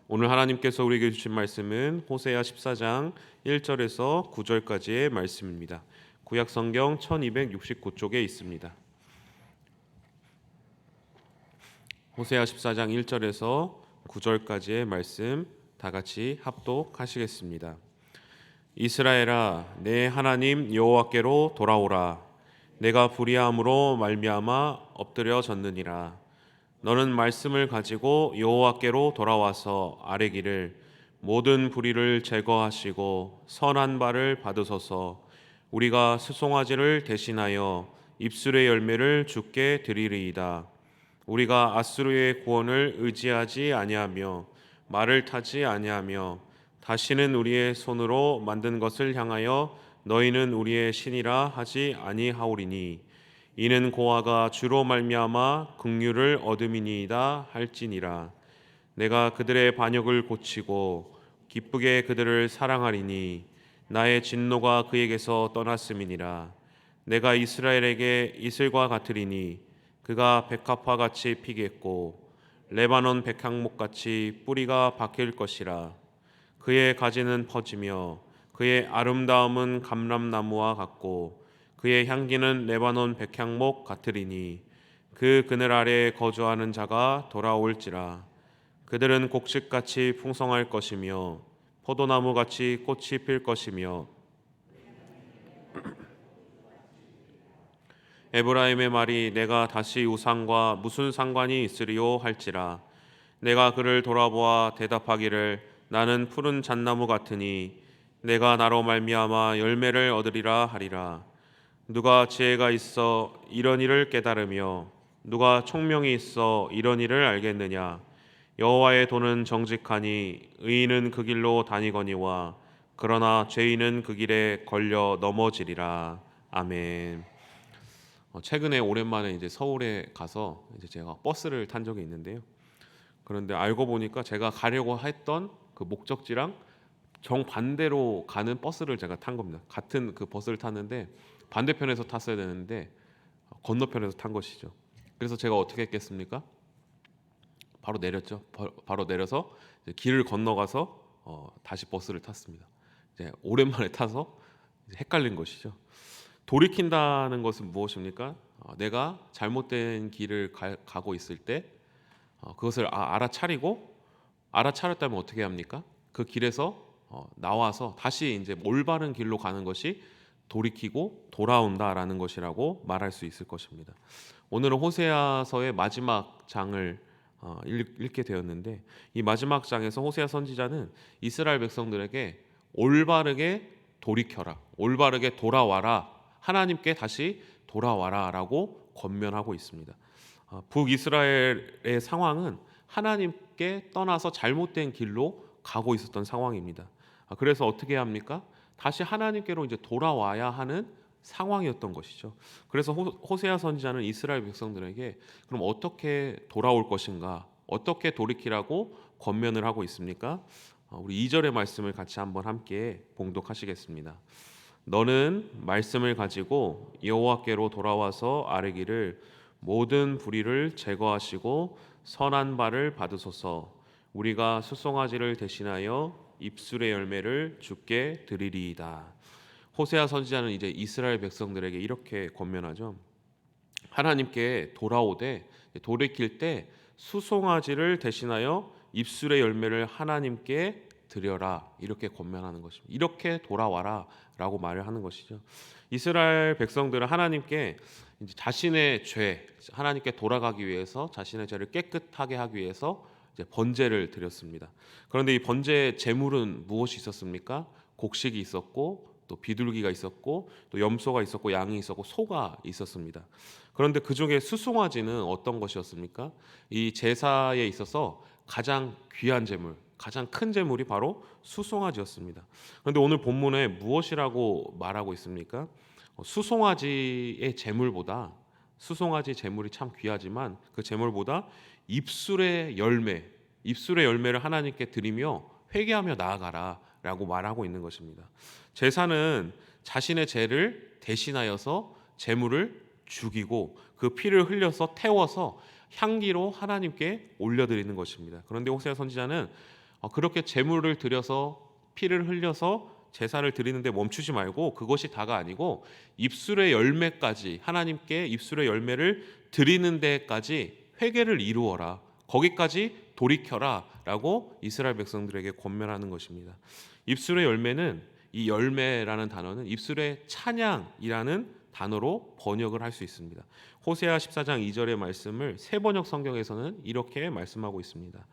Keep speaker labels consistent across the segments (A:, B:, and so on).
A: 오늘 하나님께서 우리에게 주신 말씀은 호세아 14장 1절에서 9절까지의 말씀입니다. 구약 성경 1269쪽에 있습니다. 호세아 14장 1절에서 9절까지의 말씀 다 같이 합독하시겠습니다. 이스라엘아, 내 하나님 여호와께로 돌아오라. 내가 불의함으로 말미암아 엎드려졌느니라. 너는 말씀을 가지고 여호와께로 돌아와서 아뢰기를 모든 불의를 제거하시고 선한 바를 받으소서. 우리가 수송아지를 대신하여 입술의 열매를 주께 드리리이다. 우리가 아수르의 구원을 의지하지 아니하며 말을 타지 아니하며 다시는 우리의 손으로 만든 것을 향하여 너희는 우리의 신이라 하지 아니하오리니 이는 고아가 주로 말미암아 긍휼을 얻음이니이다 할지니라. 내가 그들의 반역을 고치고 기쁘게 그들을 사랑하리니 나의 진노가 그에게서 떠났음이니라. 내가 이스라엘에게 이슬과 같으리니 그가 백합화 같이 피겠고 레바논 백향목 같이 뿌리가 박힐 것이라. 그의 가지는 퍼지며 그의 아름다움은 감람나무와 같고 그의 향기는 레바논 백향목 같으리니 그 그늘 아래에 거주하는 자가 돌아올지라. 그들은 곡식같이 풍성할 것이며 포도나무같이 꽃이 필 것이며 에브라임의 말이 내가 다시 우상과 무슨 상관이 있으리요 할지라. 내가 그를 돌아보아 대답하기를 나는 푸른 잣나무 같으니 내가 나로 말미암아 열매를 얻으리라 하리라. 누가 지혜가 있어 이런 일을 깨달으며 누가 총명이 있어 이런 일을 알겠느냐. 여호와의 도는 정직하니 의인은 그 길로 다니거니와 그러나 죄인은 그 길에 걸려 넘어지리라. 아멘. 최근에 오랜만에 이제 서울에 가서 이제 제가 버스를 탄 적이 있는데요. 그런데 알고 보니까 제가 가려고 했던 그 목적지랑 정반대로 가는 버스를 제가 탄 겁니다. 같은 그 버스를 탔는데 반대편에서 탔어야 되는데 건너편에서 탄 것이죠. 그래서 제가 어떻게 했겠습니까? 바로 내렸죠. 바로 내려서 이제 길을 건너가서 다시 버스를 탔습니다. 이제 오랜만에 타서 이제 헷갈린 것이죠. 돌이킨다는 것은 무엇입니까? 내가 잘못된 길을 가고 있을 때 그것을 알아차렸다면 어떻게 합니까? 그 길에서 나와서 다시 이제 올바른 길로 가는 것이 돌이키고 돌아온다라는 것이라고 말할 수 있을 것입니다. 오늘은 호세아서의 마지막 장을 읽게 되었는데 이 마지막 장에서 호세아 선지자는 이스라엘 백성들에게 올바르게 돌이켜라, 올바르게 돌아와라, 하나님께 다시 돌아와라라고 권면하고 있습니다. 북이스라엘의 상황은 하나님께 떠나서 잘못된 길로 가고 있었던 상황입니다. 그래서 어떻게 합니까? 다시 하나님께로 이제 돌아와야 하는 상황이었던 것이죠. 그래서 호세아 선지자는 이스라엘 백성들에게 그럼 어떻게 돌아올 것인가, 어떻게 돌이키라고 권면을 하고 있습니까? 우리 2절의 말씀을 같이 한번 함께 봉독하시겠습니다. 너는 말씀을 가지고 여호와께로 돌아와서 아뢰기를 모든 불의를 제거하시고 선한 바를 받으소서. 우리가 수송아지를 대신하여 입술의 열매를 주께 드리리이다. 호세아 선지자는 이제 이스라엘 백성들에게 이렇게 권면하죠. 하나님께 돌아오되 돌이킬 때 수송아지를 대신하여 입술의 열매를 하나님께 드려라, 이렇게 권면하는 것입니다. 이렇게 돌아와라라고 말을 하는 것이죠. 이스라엘 백성들은 하나님께 이제 자신의 죄, 하나님께 돌아가기 위해서 자신의 죄를 깨끗하게 하기 위해서 이제 번제를 드렸습니다. 그런데 이 번제 제물은 무엇이 있었습니까? 곡식이 있었고 또 비둘기가 있었고 또 염소가 있었고 양이 있었고 소가 있었습니다. 그런데 그 중에 수송아지는 어떤 것이었습니까? 이 제사에 있어서 가장 귀한 제물, 가장 큰 제물이 바로 수송아지였습니다. 그런데 오늘 본문에 무엇이라고 말하고 있습니까? 수송아지의 제물보다, 수송아지 제물이 참 귀하지만 그 제물보다 입술의 열매를 하나님께 드리며 회개하며 나아가라라고 말하고 있는 것입니다. 제사는 자신의 죄를 대신하여서 제물을 죽이고 그 피를 흘려서 태워서 향기로 하나님께 올려드리는 것입니다. 그런데 호세아 선지자는 그렇게 제물을 드려서 피를 흘려서 제사를 드리는데 멈추지 말고 그것이 다가 아니고 입술의 열매까지, 하나님께 입술의 열매를 드리는 데까지 회개를 이루어라. 거기까지 돌이켜라 라고 이스라엘 백성들에게 권면하는 것입니다. 입술의 열매는, 이 열매라는 단어는 입술의 찬양이라는 단어로 번역을 할 수 있습니다. 호세아 14장 2절의 말씀을 새 번역 성경에서는 이렇게 말씀하고 있습니다.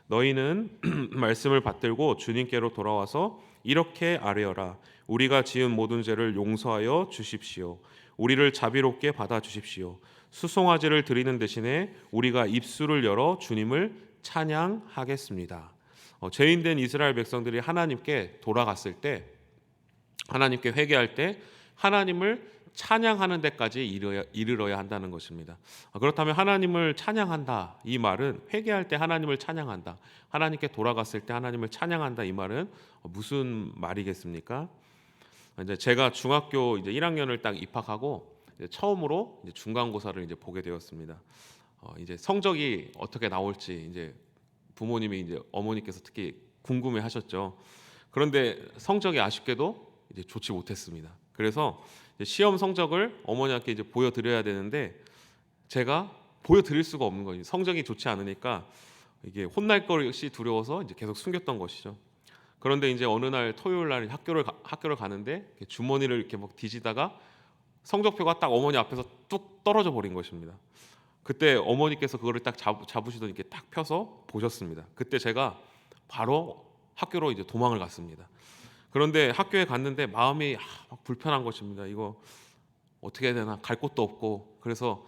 A: 너희는 말씀을 받들고 주님께로 돌아와서 이렇게 아뢰어라. 우리가 지은 모든 죄를 용서하여 주십시오. 우리를 자비롭게 받아 주십시오. 수송아지를 드리는 대신에 우리가 입술을 열어 주님을 찬양하겠습니다. 죄인된 이스라엘 백성들이 하나님께 돌아갔을 때, 하나님께 회개할 때 하나님을 찬양하는 데까지 이르러야 한다는 것입니다. 그렇다면 하나님을 찬양한다, 이 말은 회개할 때 하나님을 찬양한다, 하나님께 돌아갔을 때 하나님을 찬양한다, 이 말은 무슨 말이겠습니까? 이제 제가 중학교 이제 1학년을 딱 입학하고 이제 처음으로 이제 중간고사를 이제 보게 되었습니다. 이제 성적이 어떻게 나올지 이제 부모님이, 이제 어머니께서 특히 궁금해하셨죠. 그런데 성적이 아쉽게도 이제 좋지 못했습니다. 그래서 시험 성적을 어머니한테 이제 보여드려야 되는데 제가 보여드릴 수가 없는 거예요. 성적이 좋지 않으니까 이게 혼날 것이 두려워서 이제 계속 숨겼던 것이죠. 그런데 이제 어느 날 토요일 날 학교를 가는데 주머니를 이렇게 막 뒤지다가 성적표가 딱 어머니 앞에서 뚝 떨어져 버린 것입니다. 그때 어머니께서 그거를 딱 잡으시더니 이렇게 딱 펴서 보셨습니다. 그때 제가 바로 학교로 이제 도망을 갔습니다. 그런데 학교에 갔는데 마음이 막 불편한 것입니다. 이거 어떻게 해야 되나, 갈 곳도 없고. 그래서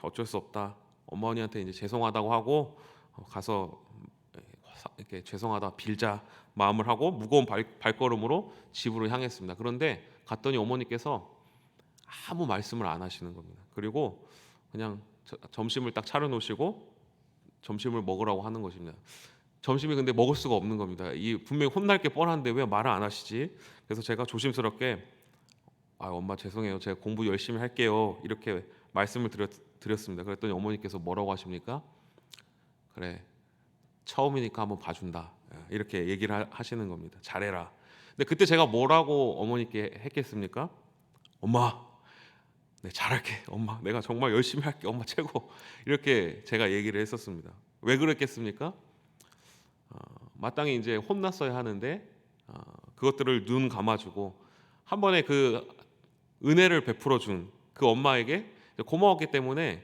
A: 어쩔 수 없다, 어머니한테 이제 죄송하다고 하고 가서 이렇게 죄송하다 빌자 마음을 하고 무거운 발걸음으로 집으로 향했습니다. 그런데 갔더니 어머니께서 아무 말씀을 안 하시는 겁니다. 그리고 그냥 점심을 딱 차려놓으시고 점심을 먹으라고 하는 것입니다. 점심이 근데 먹을 수가 없는 겁니다. 이 분명히 혼날 게 뻔한데 왜 말을 안 하시지? 그래서 제가 조심스럽게 엄마 죄송해요, 제가 공부 열심히 할게요, 이렇게 말씀을 드렸습니다. 그랬더니 어머니께서 뭐라고 하십니까? 그래, 처음이니까 한번 봐준다, 이렇게 얘기를 하시는 겁니다. 잘해라. 근데 그때 제가 뭐라고 어머니께 했겠습니까? 엄마, 네, 잘할게. 엄마, 내가 정말 열심히 할게. 엄마 최고. 이렇게 제가 얘기를 했었습니다. 왜 그랬겠습니까? 마땅히 이제 혼났어야 하는데 그것들을 눈 감아주고 한 번에 그 은혜를 베풀어 준 그 엄마에게 고마웠기 때문에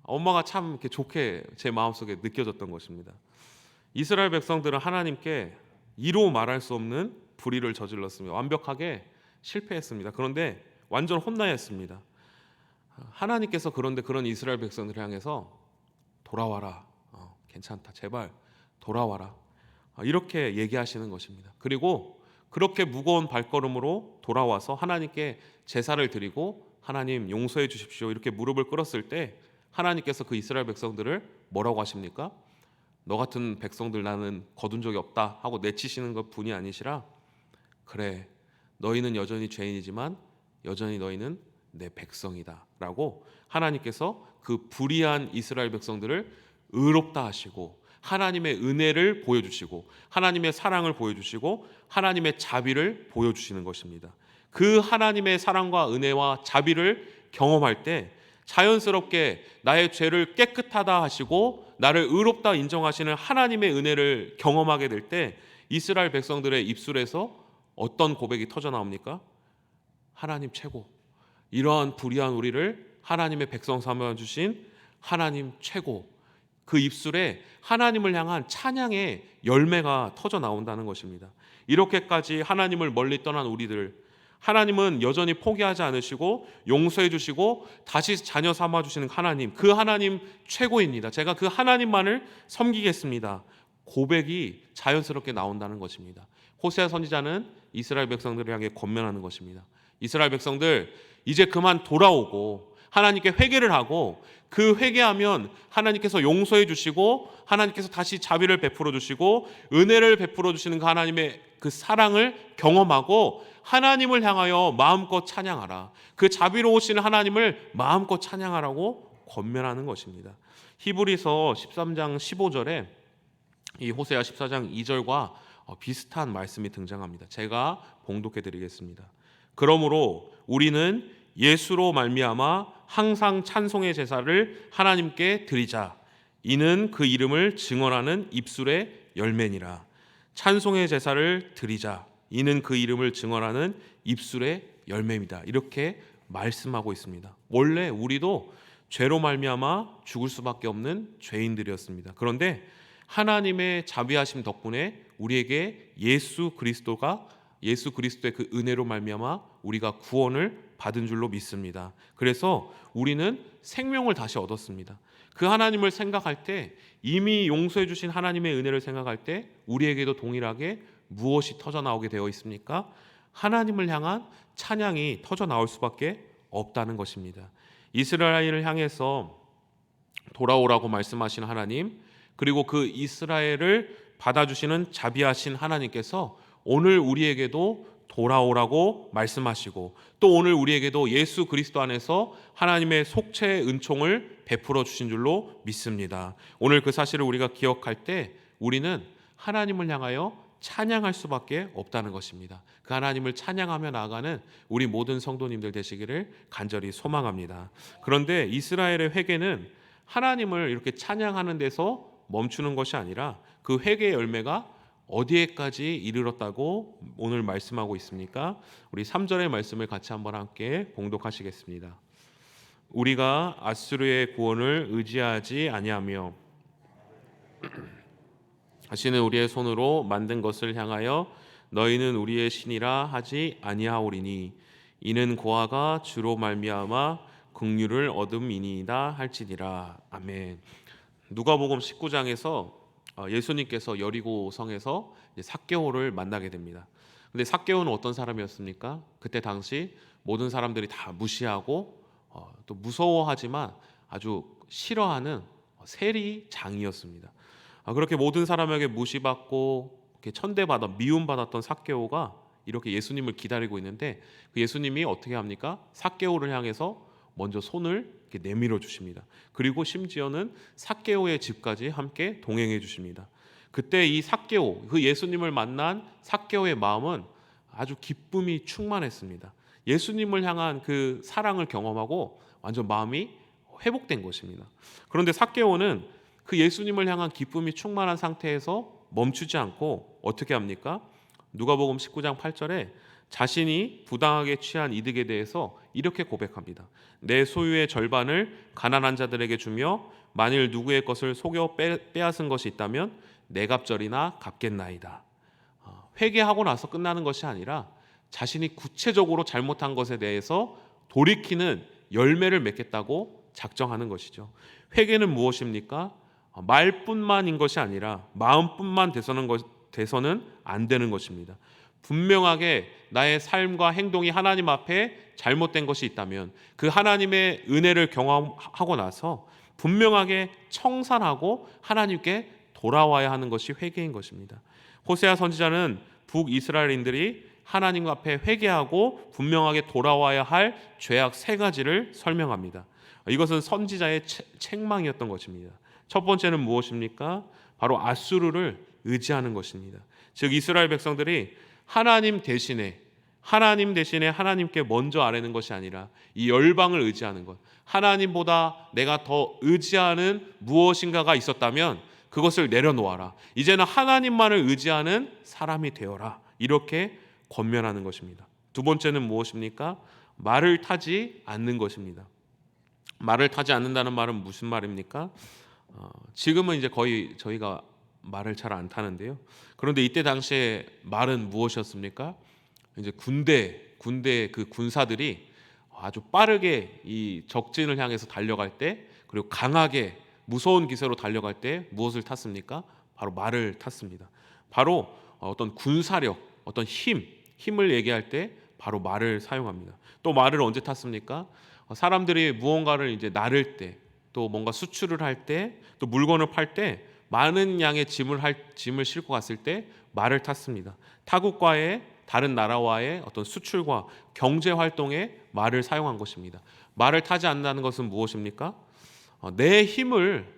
A: 엄마가 참 이렇게 좋게 제 마음속에 느껴졌던 것입니다. 이스라엘 백성들은 하나님께 이로 말할 수 없는 불의를 저질렀으며 완벽하게 실패했습니다. 그런데 완전 혼나야 했습니다. 하나님께서 그런데 그런 이스라엘 백성들을 향해서 돌아와라, 괜찮다, 제발 돌아와라, 이렇게 얘기하시는 것입니다. 그리고 그렇게 무거운 발걸음으로 돌아와서 하나님께 제사를 드리고 하나님 용서해 주십시오, 이렇게 무릎을 꿇었을 때 하나님께서 그 이스라엘 백성들을 뭐라고 하십니까? 너 같은 백성들 나는 거둔 적이 없다 하고 내치시는 것 분이 아니시라, 그래, 너희는 여전히 죄인이지만 여전히 너희는 내 백성이다 라고 하나님께서 그 불의한 이스라엘 백성들을 의롭다 하시고 하나님의 은혜를 보여주시고 하나님의 사랑을 보여주시고 하나님의 자비를 보여주시는 것입니다. 그 하나님의 사랑과 은혜와 자비를 경험할 때 자연스럽게 나의 죄를 깨끗하다 하시고 나를 의롭다 인정하시는 하나님의 은혜를 경험하게 될 때 이스라엘 백성들의 입술에서 어떤 고백이 터져 나옵니까? 하나님 최고, 이러한 불의한 우리를 하나님의 백성 삼아 주신 하나님 최고, 그 입술에 하나님을 향한 찬양의 열매가 터져 나온다는 것입니다. 이렇게까지 하나님을 멀리 떠난 우리들, 하나님은 여전히 포기하지 않으시고 용서해 주시고 다시 자녀 삼아 주시는 하나님, 그 하나님 최고입니다. 제가 그 하나님만을 섬기겠습니다, 고백이 자연스럽게 나온다는 것입니다. 호세아 선지자는 이스라엘 백성들을 향해 권면하는 것입니다. 이스라엘 백성들, 이제 그만 돌아오고 하나님께 회개를 하고 그 회개하면 하나님께서 용서해 주시고 하나님께서 다시 자비를 베풀어 주시고 은혜를 베풀어 주시는 그 하나님의 그 사랑을 경험하고 하나님을 향하여 마음껏 찬양하라, 그 자비로우신 하나님을 마음껏 찬양하라고 권면하는 것입니다. 히브리서 13장 15절에 이 호세아 14장 2절과 비슷한 말씀이 등장합니다. 제가 봉독해 드리겠습니다. 그러므로 우리는 예수로 말미암아 항상 찬송의 제사를 하나님께 드리자. 이는 그 이름을 증언하는 입술의 열매니라. 찬송의 제사를 드리자. 이는 그 이름을 증언하는 입술의 열매입니다. 이렇게 말씀하고 있습니다. 원래 우리도 죄로 말미암아 죽을 수밖에 없는 죄인들이었습니다. 그런데 하나님의 자비하심 덕분에 우리에게 예수 그리스도의 그 은혜로 말미암아 우리가 구원을 받은 줄로 믿습니다. 그래서 우리는 생명을 다시 얻었습니다. 그 하나님을 생각할 때, 이미 용서해 주신 하나님의 은혜를 생각할 때 우리에게도 동일하게 무엇이 터져 나오게 되어 있습니까? 하나님을 향한 찬양이 터져 나올 수밖에 없다는 것입니다. 이스라엘을 향해서 돌아오라고 말씀하신 하나님, 그리고 그 이스라엘을 받아주시는 자비하신 하나님께서 오늘 우리에게도 돌아오라고 말씀하시고, 또 오늘 우리에게도 예수 그리스도 안에서 하나님의 속죄의 은총을 베풀어 주신 줄로 믿습니다. 오늘 그 사실을 우리가 기억할 때 우리는 하나님을 향하여 찬양할 수밖에 없다는 것입니다. 그 하나님을 찬양하며 나아가는 우리 모든 성도님들 되시기를 간절히 소망합니다. 그런데 이스라엘의 회개는 하나님을 이렇게 찬양하는 데서 멈추는 것이 아니라 그 회개의 열매가 어디에까지 이르렀다고 오늘 말씀하고 있습니까? 우리 3절의 말씀을 같이 한번 함께 봉독하시겠습니다. 우리가 아수르의 구원을 의지하지 아니하며 다시는 우리의 손으로 만든 것을 향하여 너희는 우리의 신이라 하지 아니하오리니 이는 고아가 주로 말미암아 긍휼을 얻음이니이다 할지니라. 아멘. 누가복음 19장에서 예수님께서 여리고 성에서 삭개오를 만나게 됩니다. 근데 삭개오는 어떤 사람이었습니까? 그때 당시 모든 사람들이 다 무시하고 또 무서워하지만 아주 싫어하는 세리장이었습니다. 그렇게 모든 사람에게 무시받고 이렇게 천대받아 미움받았던 삭개오가 이렇게 예수님을 기다리고 있는데 그 예수님이 어떻게 합니까? 삭개오를 향해서 먼저 손을 이렇게 내밀어 주십니다. 그리고 심지어는 삭개오의 집까지 함께 동행해 주십니다. 그때 이 삭개오, 그 예수님을 만난 삭개오의 마음은 아주 기쁨이 충만했습니다. 예수님을 향한 그 사랑을 경험하고 완전 마음이 회복된 것입니다. 그런데 삭개오는 그 예수님을 향한 기쁨이 충만한 상태에서 멈추지 않고 어떻게 합니까? 누가복음 19장 8절에 자신이 부당하게 취한 이득에 대해서 이렇게 고백합니다. 내 소유의 절반을 가난한 자들에게 주며 만일 누구의 것을 속여 빼앗은 것이 있다면 내 갑절이나 갚겠나이다. 회개하고 나서 끝나는 것이 아니라 자신이 구체적으로 잘못한 것에 대해서 돌이키는 열매를 맺겠다고 작정하는 것이죠. 회개는 무엇입니까? 말뿐만인 것이 아니라 마음뿐만 돼서는 안 되는 것입니다. 분명하게 나의 삶과 행동이 하나님 앞에 잘못된 것이 있다면 그 하나님의 은혜를 경험하고 나서 분명하게 청산하고 하나님께 돌아와야 하는 것이 회개인 것입니다. 호세아 선지자는 북이스라엘인들이 하나님 앞에 회개하고 분명하게 돌아와야 할 죄악 3가지를 설명합니다. 이것은 선지자의 책망이었던 것입니다. 첫 번째는 무엇입니까? 바로 아수르를 의지하는 것입니다. 즉 이스라엘 백성들이 하나님 대신에 하나님께 먼저 아뢰는 것이 아니라 이 열방을 의지하는 것, 하나님보다 내가 더 의지하는 무엇인가가 있었다면 그것을 내려놓아라. 이제는 하나님만을 의지하는 사람이 되어라. 이렇게 권면하는 것입니다. 두 번째는 무엇입니까? 말을 타지 않는 것입니다. 말을 타지 않는다는 말은 무슨 말입니까? 지금은 이제 거의 저희가 말을 잘 안 타는데요. 그런데 이때 당시에 말은 무엇이었습니까? 이제 군대 그 군사들이 아주 빠르게 이 적진을 향해서 달려갈 때, 그리고 강하게 무서운 기세로 달려갈 때 무엇을 탔습니까? 바로 말을 탔습니다. 바로 어떤 군사력, 어떤 힘을 얘기할 때 바로 말을 사용합니다. 또 말을 언제 탔습니까? 사람들이 무언가를 이제 나를 때, 또 뭔가 수출을 할 때, 또 물건을 팔 때 많은 양의 짐을 싣고 갔을 때 말을 탔습니다. 타국과의 다른 나라와의 어떤 수출과 경제 활동에 말을 사용한 것입니다. 말을 타지 않는다는 것은 무엇입니까?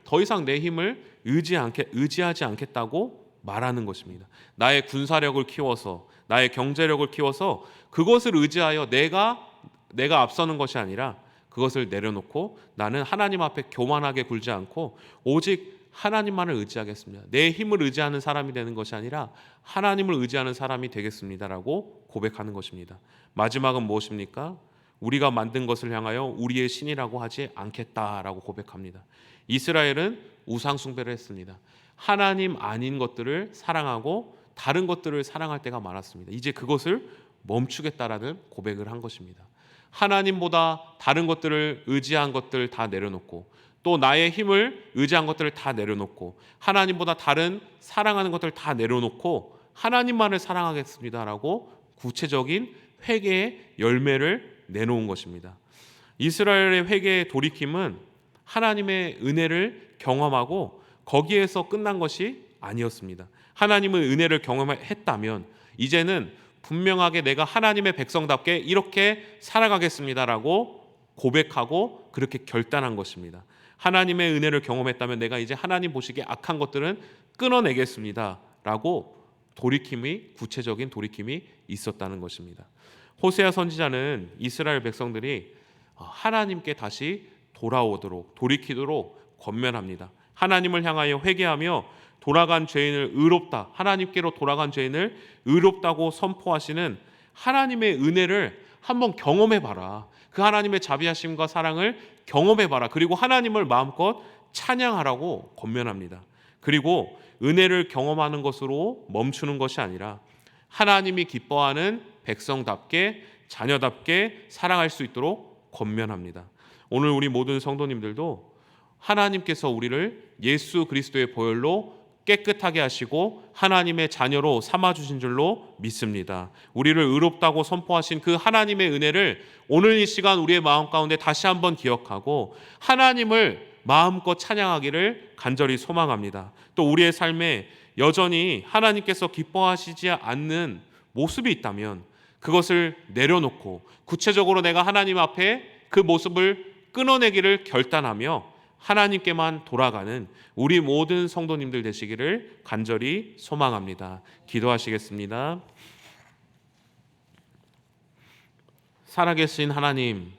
A: 더 이상 내 힘을 의지하지 않겠다고 말하는 것입니다. 나의 군사력을 키워서, 나의 경제력을 키워서 그것을 의지하여 내가 앞서는 것이 아니라 그것을 내려놓고 나는 하나님 앞에 교만하게 굴지 않고 오직 하나님만을 의지하겠습니다. 내 힘을 의지하는 사람이 되는 것이 아니라 하나님을 의지하는 사람이 되겠습니다라고 고백하는 것입니다. 마지막은 무엇입니까? 우리가 만든 것을 향하여 우리의 신이라고 하지 않겠다라고 고백합니다. 이스라엘은 우상 숭배를 했습니다. 하나님 아닌 것들을 사랑하고 다른 것들을 사랑할 때가 많았습니다. 이제 그것을 멈추겠다라는 고백을 한 것입니다. 하나님보다 다른 것들을 의지한 것들 다 내려놓고 또 나의 힘을 의지한 것들을 다 내려놓고 하나님보다 다른 사랑하는 것들을 다 내려놓고 하나님만을 사랑하겠습니다라고 구체적인 회개의 열매를 내놓은 것입니다. 이스라엘의 회개의 돌이킴은 하나님의 은혜를 경험하고 거기에서 끝난 것이 아니었습니다. 하나님의 은혜를 경험했다면 이제는 분명하게 내가 하나님의 백성답게 이렇게 살아가겠습니다라고 고백하고 그렇게 결단한 것입니다. 하나님의 은혜를 경험했다면 내가 이제 하나님 보시기에 악한 것들은 끊어내겠습니다라고 구체적인 돌이킴이 있었다는 것입니다. 호세아 선지자는 이스라엘 백성들이 하나님께 다시 돌이키도록 권면합니다. 하나님을 향하여 회개하며 돌아간 죄인을 하나님께로 돌아간 죄인을 의롭다고 선포하시는 하나님의 은혜를 한번 경험해봐라. 그 하나님의 자비하심과 사랑을 경험해봐라. 그리고 하나님을 마음껏 찬양하라고 권면합니다. 그리고 은혜를 경험하는 것으로 멈추는 것이 아니라 하나님이 기뻐하는 백성답게 자녀답게 살아갈 수 있도록 권면합니다. 오늘 우리 모든 성도님들도 하나님께서 우리를 예수 그리스도의 보혈로 깨끗하게 하시고 하나님의 자녀로 삼아주신 줄로 믿습니다. 우리를 의롭다고 선포하신 그 하나님의 은혜를 오늘 이 시간 우리의 마음 가운데 다시 한번 기억하고 하나님을 마음껏 찬양하기를 간절히 소망합니다. 또 우리의 삶에 여전히 하나님께서 기뻐하시지 않는 모습이 있다면 그것을 내려놓고 구체적으로 내가 하나님 앞에 그 모습을 끊어내기를 결단하며 하나님께만 돌아가는 우리 모든 성도님들 되시기를 간절히 소망합니다. 기도하시겠습니다. 살아계신 하나님,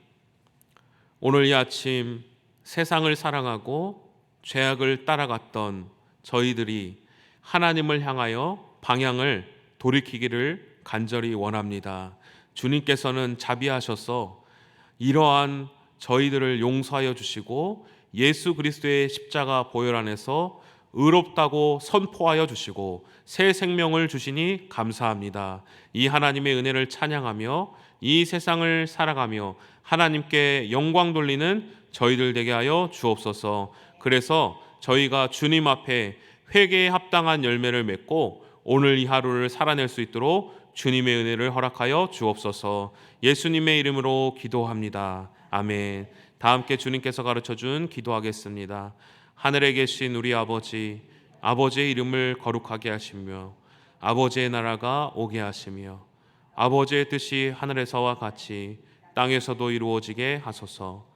A: 오늘 이 아침 세상을 사랑하고 죄악을 따라갔던 저희들이 하나님을 향하여 방향을 돌이키기를 간절히 원합니다. 주님께서는 자비하셔서 이러한 저희들을 용서하여 주시고 예수 그리스도의 십자가 보혈 안에서 의롭다고 선포하여 주시고 새 생명을 주시니 감사합니다. 이 하나님의 은혜를 찬양하며 이 세상을 살아가며 하나님께 영광 돌리는 저희들 되게 하여 주옵소서. 그래서 저희가 주님 앞에 회개에 합당한 열매를 맺고 오늘 이 하루를 살아낼 수 있도록 주님의 은혜를 허락하여 주옵소서. 예수님의 이름으로 기도합니다. 아멘. 다 함께 주님께서 가르쳐준 기도하겠습니다. 하늘에 계신 우리 아버지, 아버지의 이름을 거룩하게 하시며 아버지의 나라가 오게 하시며 아버지의 뜻이 하늘에서와 같이 땅에서도 이루어지게 하소서.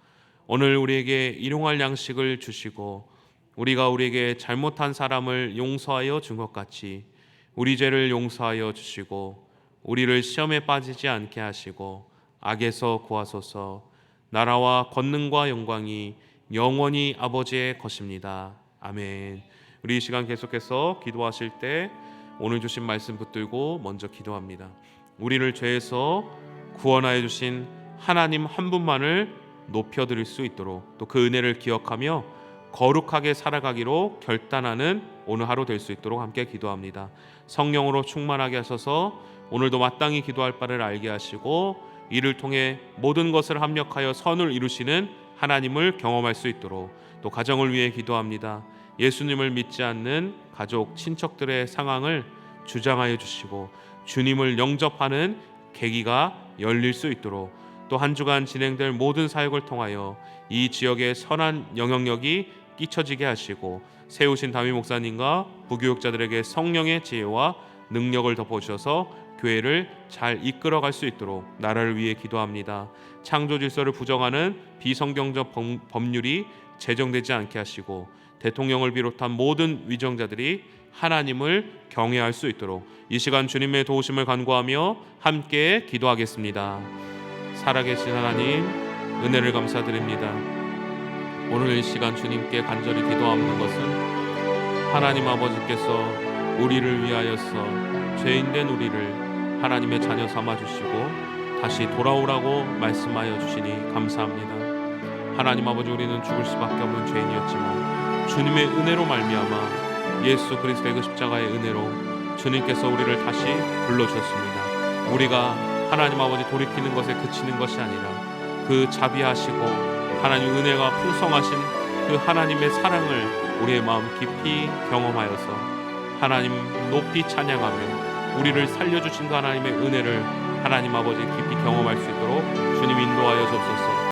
A: 오늘 우리에게 일용할 양식을 주시고 우리가 우리에게 잘못한 사람을 용서하여 준 것 같이 우리 죄를 용서하여 주시고 우리를 시험에 빠지지 않게 하시고 악에서 구하소서. 나라와 권능과 영광이 영원히 아버지의 것입니다. 아멘. 우리 이 시간 계속해서 기도하실 때 오늘 주신 말씀 붙들고 먼저 기도합니다. 우리를 죄에서 구원하여 주신 하나님 한 분만을 높여드릴 수 있도록 또 그 은혜를 기억하며 거룩하게 살아가기로 결단하는 오늘 하루 될 수 있도록 함께 기도합니다. 성령으로 충만하게 하셔서 오늘도 마땅히 기도할 바를 알게 하시고 이를 통해 모든 것을 합력하여 선을 이루시는 하나님을 경험할 수 있도록 또 가정을 위해 기도합니다. 예수님을 믿지 않는 가족, 친척들의 상황을 주장하여 주시고 주님을 영접하는 계기가 열릴 수 있도록 또 한 주간 진행될 모든 사역을 통하여 이 지역에 선한 영향력이 끼쳐지게 하시고 세우신 담임 목사님과 부교육자들에게 성령의 지혜와 능력을 덮어주셔서 교회를 잘 이끌어갈 수 있도록 나라를 위해 기도합니다. 창조 질서를 부정하는 비성경적 법률이 제정되지 않게 하시고 대통령을 비롯한 모든 위정자들이 하나님을 경외할 수 있도록 이 시간 주님의 도우심을 간구하며 함께 기도하겠습니다. 살아계신 하나님, 은혜를 감사드립니다. 오늘 이 시간 주님께 간절히 기도하는 것은 하나님 아버지께서 우리를 위하여서 죄인된 우리를 하나님의 자녀 삼아 주시고 다시 돌아오라고 말씀하여 주시니 감사합니다. 하나님 아버지, 우리는 죽을 수밖에 없는 죄인이었지만 주님의 은혜로 말미암아 예수 그리스도의 그 십자가의 은혜로 주님께서 우리를 다시 불러주셨습니다. 우리가 하나님 아버지 돌이키는 것에 그치는 것이 아니라 그 자비하시고 하나님 은혜가 풍성하신 그 하나님의 사랑을 우리의 마음 깊이 경험하여서 하나님 높이 찬양하며 우리를 살려주신 그 하나님의 은혜를 하나님 아버지 깊이 경험할 수 있도록 주님 인도하여 주옵소서.